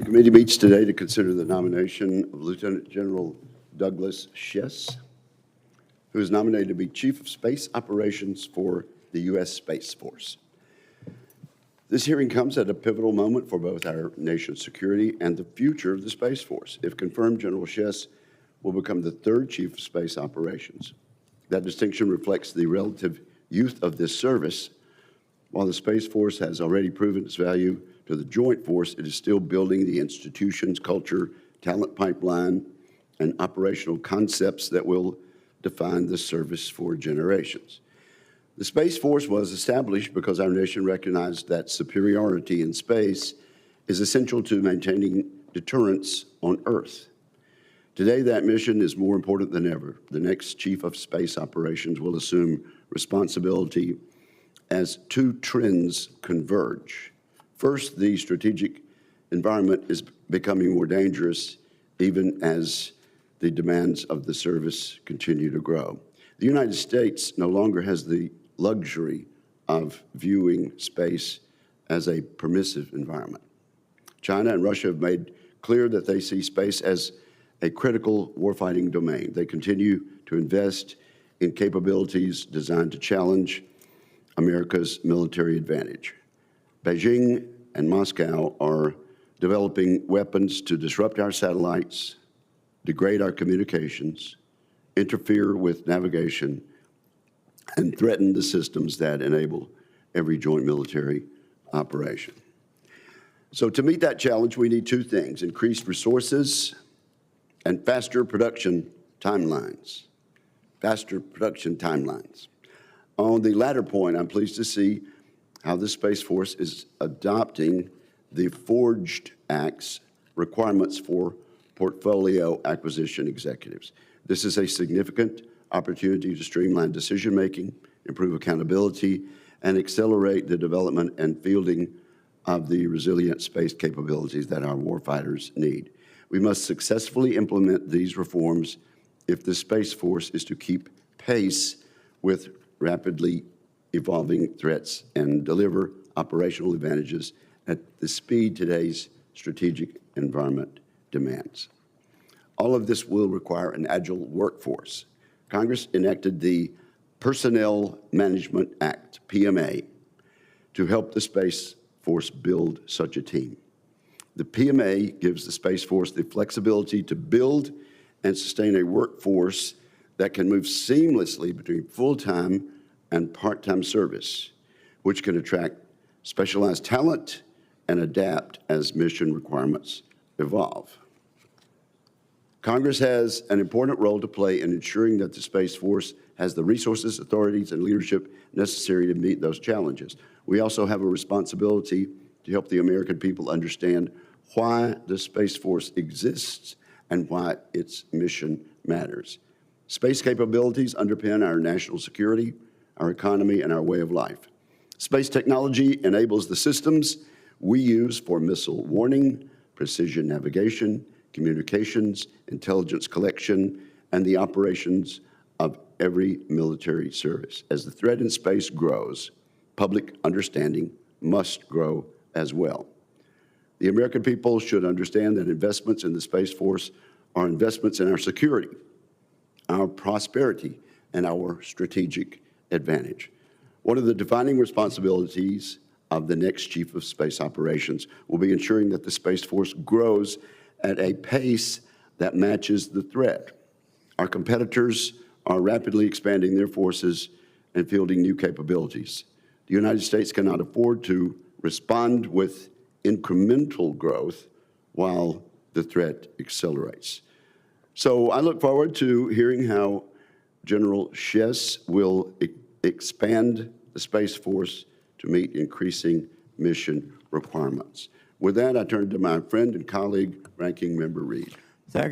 Committee meets today to consider the nomination of Lieutenant General Douglas Shess, who is nominated to be Chief of Space Operations for the U.S. Space Force. This hearing comes at a pivotal moment for both our nation's security and the future of the Space Force. If confirmed, General Shess will become the third Chief of Space Operations. That distinction reflects the relative youth of this service. While the Space Force has already proven its value to the joint force, it is still building the institutions, culture, talent pipeline, and operational concepts that will define the service for generations. The Space Force was established because our nation recognized that superiority in space is essential to maintaining deterrence on Earth. Today, that mission is more important than ever. The next Chief of Space Operations will assume responsibility as two trends converge. First, the strategic environment is becoming more dangerous even as the demands of the service continue to grow. The United States no longer has the luxury of viewing space as a permissive environment. China and Russia have made clear that they see space as a critical warfighting domain. They continue to invest in capabilities designed to challenge America's military advantage. Beijing and Moscow are developing weapons to disrupt our satellites, degrade our communications, interfere with navigation, and threaten the systems that enable every joint military operation. So to meet that challenge, we need two things: increased resources and faster production timelines. Faster production timelines. On the latter point, I'm pleased to see how the Space Force is adopting the Forged Act's requirements for portfolio acquisition executives. This is a significant opportunity to streamline decision-making, improve accountability, and accelerate the development and fielding of the resilient space capabilities that our warfighters need. We must successfully implement these reforms if the Space Force is to keep pace with rapidly evolving threats and deliver operational advantages at the speed today's strategic environment demands. All of this will require an agile workforce. Congress enacted the Personnel Management Act, PMA, to help the Space Force build such a team. The PMA gives the Space Force the flexibility to build and sustain a workforce that can move seamlessly between full-time and part-time service, which can attract specialized talent and adapt as mission requirements evolve. Congress has an important role to play in ensuring that the Space Force has the resources, authorities, and leadership necessary to meet those challenges. We also have a responsibility to help the American people understand why the Space Force exists and why its mission matters. Space capabilities underpin our national security, our economy, and our way of life. Space technology enables the systems we use for missile warning, precision navigation, communications, intelligence collection, and the operations of every military service. As the threat in space grows, public understanding must grow as well. The American people should understand that investments in the Space Force are investments in our security, our prosperity, and our strategic advantage. One of the defining responsibilities of the next Chief of Space Operations will be ensuring that the Space Force grows at a pace that matches the threat. Our competitors are rapidly expanding their forces and fielding new capabilities. The United States cannot afford to respond with incremental growth while the threat accelerates. So I look forward to hearing how General Shess will expand the Space Force to meet increasing mission requirements. With that, I turn to my friend and colleague, Ranking Member Reed.